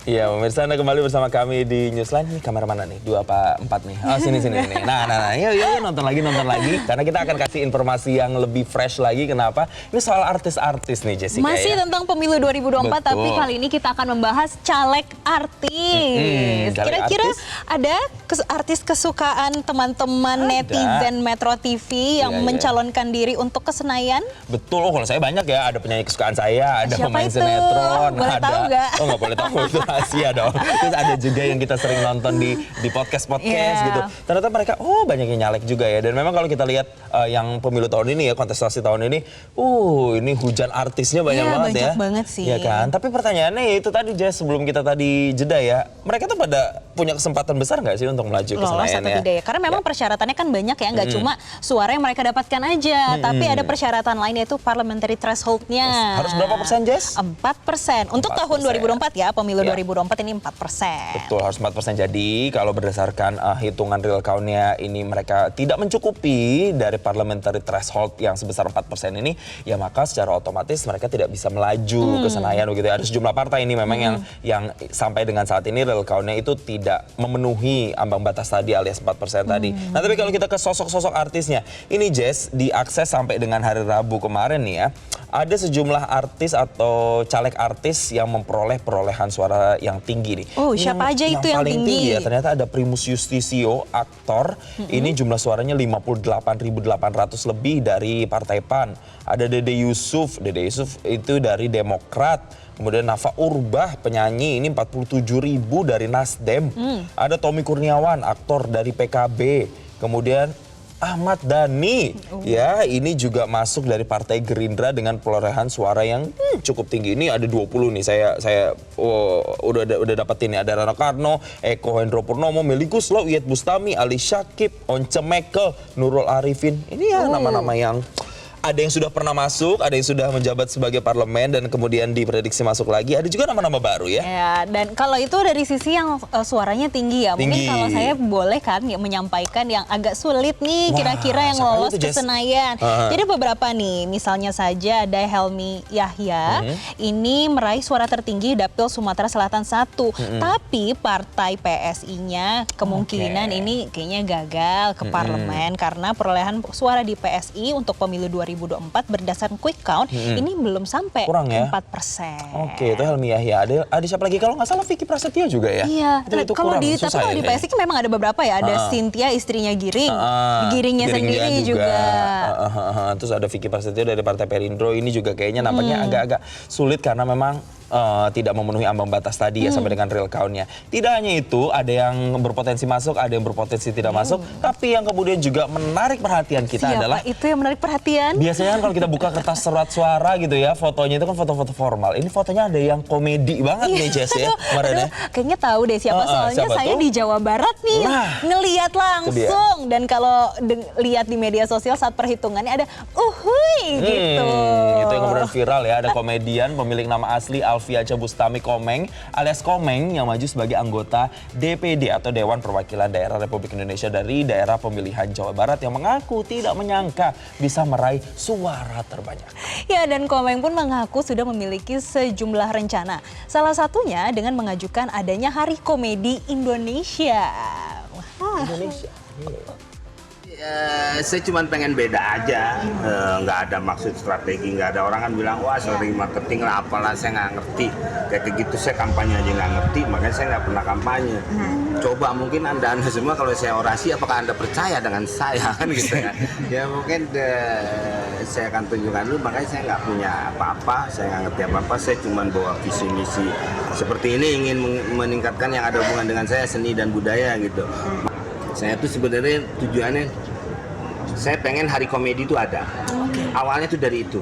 Iya, pemirsa, Anda kembali bersama kami di Newsline. Ini kamera mana nih? 2 apa 4 nih? Oh, sini nih. Nah. Yuk, nonton lagi. Karena kita akan kasih informasi yang lebih fresh lagi. Kenapa? Ini soal artis-artis nih, Jessica. Masih tentang pemilu 2024, Betul. tapi kali ini kita akan membahas caleg artis. Kira-kira ada artis kesukaan teman-teman netizen Metro TV yang mencalonkan diri untuk ke Senayan? Betul, kalau saya banyak ya. Ada penyanyi kesukaan saya, ada Siapa pemain itu? sinetron. Boleh tahu nggak? Oh, nggak boleh tahu, itu rahasia dong. Terus ada juga yang kita sering nonton di podcast gitu. Ternyata mereka, banyak yang nyalek juga ya. Dan memang kalau kita lihat yang pemilu tahun ini ya, kontestasi tahun ini, ini hujan artisnya banyak banget ya. Banyak banget sih. Iya kan? Tapi pertanyaannya itu tadi, Jess, sebelum kita tadi jeda ya, mereka tuh pada punya kesempatan besar nggak sih untuk melaju ke Senayan ya? Tidak ya? Karena memang persyaratannya kan banyak ya, nggak cuma suara yang mereka dapatkan aja, tapi ada persyaratan lain yaitu parliamentary threshold-nya. Harus berapa persen, Jess? 4%. Untuk tahun 2024 ya, pemilu 2024 ini 4%. Betul, harus 4%. Jadi kalau berdasarkan hitungan real count-nya ini mereka tidak mencukupi dari parliamentary threshold yang sebesar 4% ini, ya maka secara otomatis mereka tidak bisa melaju ke Senayan begitu. Ada sejumlah partai ini memang yang sampai dengan saat ini real count-nya itu tidak memenuhi ambang batas tadi alias 4% tadi. Nah, tapi kalau kita ke sosok-sosok artisnya, ini Jess diakses sampai dengan hari Rabu kemarin nih ya. Ada sejumlah artis atau caleg artis yang memperoleh perolehan suara yang tinggi nih. Oh, siapa aja itu yang paling tinggi ya? Ternyata ada Primus Yustisio, aktor. Ini jumlah suaranya 58.800 lebih dari Partai PAN. Ada Dede Yusuf itu dari Demokrat. Kemudian Nafa Urbah, penyanyi, ini 47.000 dari Nasdem. Ada Tommy Kurniawan, aktor dari PKB. Kemudian Ahmad Dhani, ya ini juga masuk dari Partai Gerindra dengan perolehan suara yang cukup tinggi. Ini ada 20 nih, saya udah dapetin nih. Ada Rano Karno, Eko Hendro Purnomo, Melly Goeslaw, Iyeth Bustami, Ali Syakib, Once Mekel, Nurul Arifin. Ini ya nama-nama yang ada yang sudah pernah masuk, ada yang sudah menjabat sebagai parlemen dan kemudian diprediksi masuk lagi. Ada juga nama-nama baru ya. Ya, dan kalau itu dari sisi yang suaranya tinggi ya. Mungkin kalau saya boleh kan ya menyampaikan yang agak sulit nih kira-kira yang lolos ke Senayan. Jadi beberapa nih, misalnya saja ada Helmi Yahya. Ini meraih suara tertinggi Dapil Sumatera Selatan 1. Tapi partai PSI-nya kemungkinan ini kayaknya gagal ke parlemen karena perolehan suara di PSI untuk pemilu 2024 berdasarkan quick count ini belum sampai kurang ya? 4%. Oke, itu Helmi Yahya. Ada siapa lagi? Kalau nggak salah Vicky Prasetyo juga ya? Iya. Itu Kalau di ya, PSI kan memang ada beberapa ya. Ada Cynthia, istrinya Giring. Giringnya sendiri juga. Terus ada Vicky Prasetyo dari Partai Perindro. Ini juga kayaknya nampaknya agak-agak sulit karena memang tidak memenuhi ambang batas tadi ya sampai dengan real count-nya. Tidak hanya itu, ada yang berpotensi masuk, ada yang berpotensi tidak masuk. Tapi yang kemudian juga menarik perhatian kita adalah itu yang menarik perhatian? Biasanya kan kalau kita buka kertas surat suara gitu ya, fotonya itu kan foto-foto formal. Ini fotonya ada yang komedi banget nih, Jess ya. Kemarin ya. Kayaknya tahu deh soalnya siapa saya tuh? di Jawa Barat nih ngelihat langsung. Dan kalau lihat di media sosial saat perhitungannya ada gitu. Itu yang kemudian viral ya. Ada komedian pemilik nama asli Alfiaca Bustami Komeng alias Komeng yang maju sebagai anggota DPD atau Dewan Perwakilan Daerah Republik Indonesia dari daerah pemilihan Jawa Barat yang mengaku tidak menyangka bisa meraih suara terbanyak. Ya, dan Komeng pun mengaku sudah memiliki sejumlah rencana. Salah satunya dengan mengajukan adanya Hari Komedi Indonesia. Indonesia. Saya cuma pengen beda aja, nggak ada maksud strategi, nggak ada orang kan bilang wah strategi marketing lah apalah, saya nggak ngerti kayak gitu, saya kampanye aja nggak ngerti, makanya saya nggak pernah kampanye. Coba mungkin anda semua kalau saya orasi apakah anda percaya dengan saya kan gitu kan? Ya mungkin saya akan tunjukkan dulu, makanya saya nggak punya apa-apa, saya nggak ngerti apa-apa, saya cuma bawa visi misi seperti ini ingin meningkatkan yang ada hubungan dengan saya, seni dan budaya gitu. Saya tuh sebenarnya tujuannya, saya pengen hari komedi itu ada. Awalnya tuh dari itu.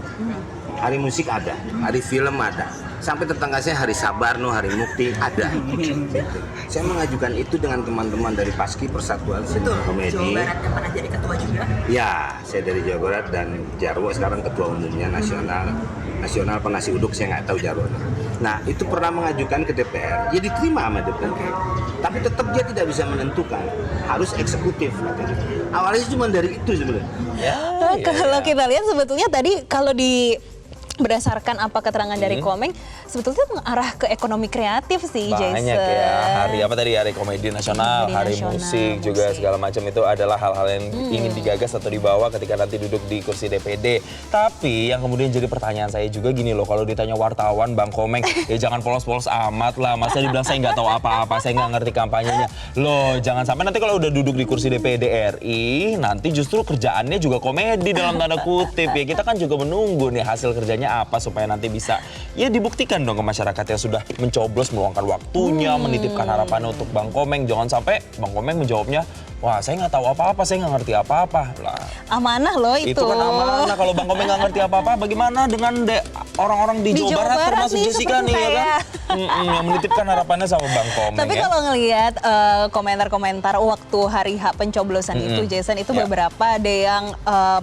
Hari musik ada, hari film ada. Sampai tetangga saya hari Sabarno, hari Mukti ada. Saya mengajukan itu dengan teman-teman dari Paski Persatuan Seni Komedi. Jawa Barat yang pernah jadi ketua juga? Ya, saya dari Jawa Barat dan Jarwo sekarang ketua umumnya nasional. Nasional penasi uduk saya nggak tahu Jarwo. Nah, itu pernah mengajukan ke DPR, ya diterima sama DPR. Tapi tetap dia tidak bisa menentukan, harus eksekutif. Awalnya cuma dari itu sebenarnya. Kalau kita lihat sebetulnya tadi kalau di berdasarkan apa keterangan dari Komeng, sebetulnya mengarah ke ekonomi kreatif sih, Banyak Jason. ya, hari apa tadi, hari komedi nasional, Komedi hari nasional, musik juga segala macam itu adalah hal-hal yang ingin digagas atau dibawa ketika nanti duduk di kursi DPD. Tapi yang kemudian jadi pertanyaan saya juga gini loh, kalau ditanya wartawan Bang Komeng, ya jangan polos-polos amat lah, masa dibilang saya nggak tahu apa-apa, saya nggak ngerti kampanyenya. Loh, jangan sampai nanti kalau udah duduk di kursi DPD RI, nanti justru kerjaannya juga komedi dalam tanda kutip ya. Kita kan juga menunggu nih hasil kerjanya apa supaya nanti bisa ya dibuktikan dong ke masyarakat yang sudah mencoblos, meluangkan waktunya, menitipkan harapannya untuk Bang Komeng. Jangan sampai Bang Komeng menjawabnya, wah saya nggak tahu apa-apa, saya nggak ngerti apa-apa. Lah, Amanah loh itu. itu kan amanah. Kalau Bang Komeng nggak ngerti apa-apa, bagaimana dengan orang-orang di Jawa Barat termasuk nih, Jessica seperti nih ya kan? saya. Yang menitipkan harapannya sama Bang Komeng. Tapi ya. kalau ngelihat komentar-komentar waktu hari H pencoblosan itu, Jason, itu Ya. beberapa ada yang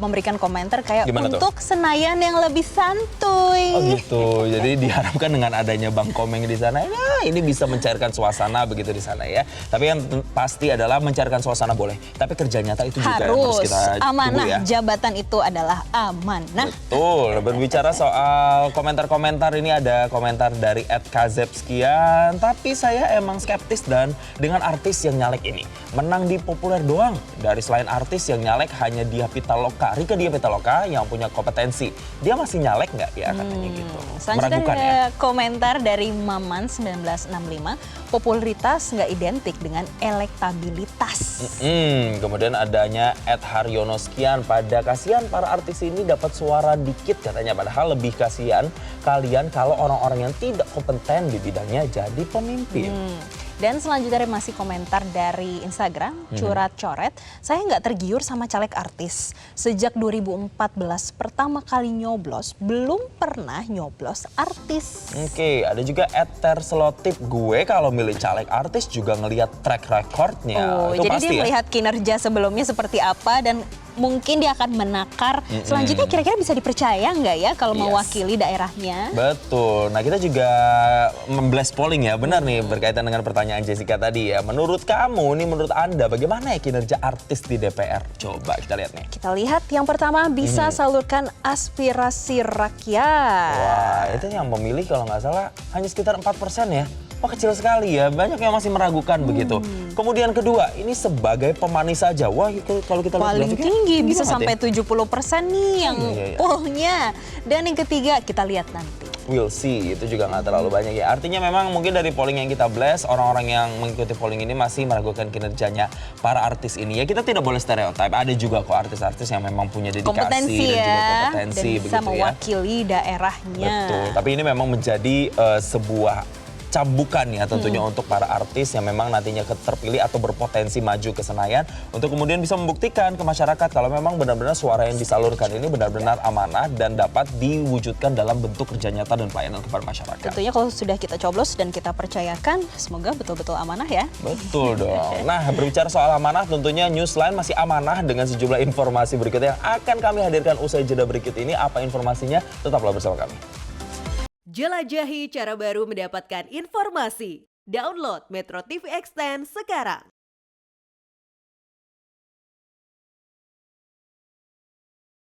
memberikan komentar kayak Gimana tuh? untuk Senayan yang lebih santuy. Oh gitu, jadi diharapkan dengan adanya Bang Komeng di sana, ya ini bisa mencairkan suasana begitu di sana ya. Tapi yang pasti adalah mencairkan suasana boleh, tapi kerja nyata itu juga yang harus Harus kita tunggu amanah, ya. jabatan itu adalah amanah. Betul, berbicara soal komentar-komentar ini ada komentar dari @kazepskian, tapi saya emang skeptis dan dengan artis yang nyalek ini. Menang di populer doang, dari selain artis yang nyalek hanya Diah Pitaloka, Rieke Diah Pitaloka yang punya kompetensi. Dia masih nyalek nggak ya katanya gitu. Selanjutnya Meragukan ada ya. komentar dari Maman 1965, popularitas nggak identik dengan elektabilitas. Kemudian adanya @haryono sekian, pada kasihan para artis ini dapat suara dikit katanya, padahal lebih kasihan kalian kalau orang-orang yang tidak kompeten di bidangnya jadi pemimpin. Dan selanjutnya masih komentar dari Instagram, Curat Coret. Saya nggak tergiur sama caleg artis. Sejak 2014 pertama kali nyoblos, belum pernah nyoblos artis. Oke, ada juga @terselotip, gue kalau milih caleg artis juga ngelihat track recordnya. Itu Jadi pasti dia ya. melihat kinerja sebelumnya seperti apa dan mungkin dia akan menakar. Selanjutnya kira-kira bisa dipercaya nggak ya kalau Yes. mewakili daerahnya? Betul. Nah, kita juga memblast polling ya, benar nih berkaitan dengan pertanyaan Jessica tadi ya. Menurut kamu nih, menurut Anda bagaimana ya kinerja artis di DPR? Coba kita lihat nih. Kita lihat yang pertama, bisa salurkan aspirasi rakyat. Wah, itu yang memilih kalau nggak salah hanya sekitar 4% ya. Wah, kecil sekali ya, banyak yang masih meragukan begitu. Kemudian kedua, ini sebagai pemanis saja. Wah, kalau kita lihat Paling grafiknya, tinggi, bisa banget ya. sampai 70% nih yang Iya. pollnya. Dan yang ketiga, kita lihat nanti. We'll see, itu juga nggak terlalu banyak ya. Artinya memang mungkin dari polling yang kita blast, orang-orang yang mengikuti polling ini masih meragukan kinerjanya para artis ini. Ya kita tidak boleh stereotip, ada juga kok artis-artis yang memang punya dedikasi Kompetensi dan juga ya, kompetensi dan bisa begitu ya. mewakili daerahnya. Betul, tapi ini memang menjadi sebuah cambukan ya tentunya untuk para artis yang memang nantinya terpilih atau berpotensi maju ke Senayan untuk kemudian bisa membuktikan ke masyarakat kalau memang benar-benar suara yang disalurkan ini benar-benar amanah dan dapat diwujudkan dalam bentuk kerja nyata dan pelayanan kepada masyarakat. Tentunya kalau sudah kita coblos dan kita percayakan, semoga betul-betul amanah ya. Betul dong. Nah, berbicara soal amanah, tentunya Newsline masih amanah dengan sejumlah informasi berikutnya yang akan kami hadirkan usai jeda berikut ini. Apa informasinya? Tetaplah bersama kami. Jelajahi cara baru mendapatkan informasi. Download Metro TV Extend sekarang.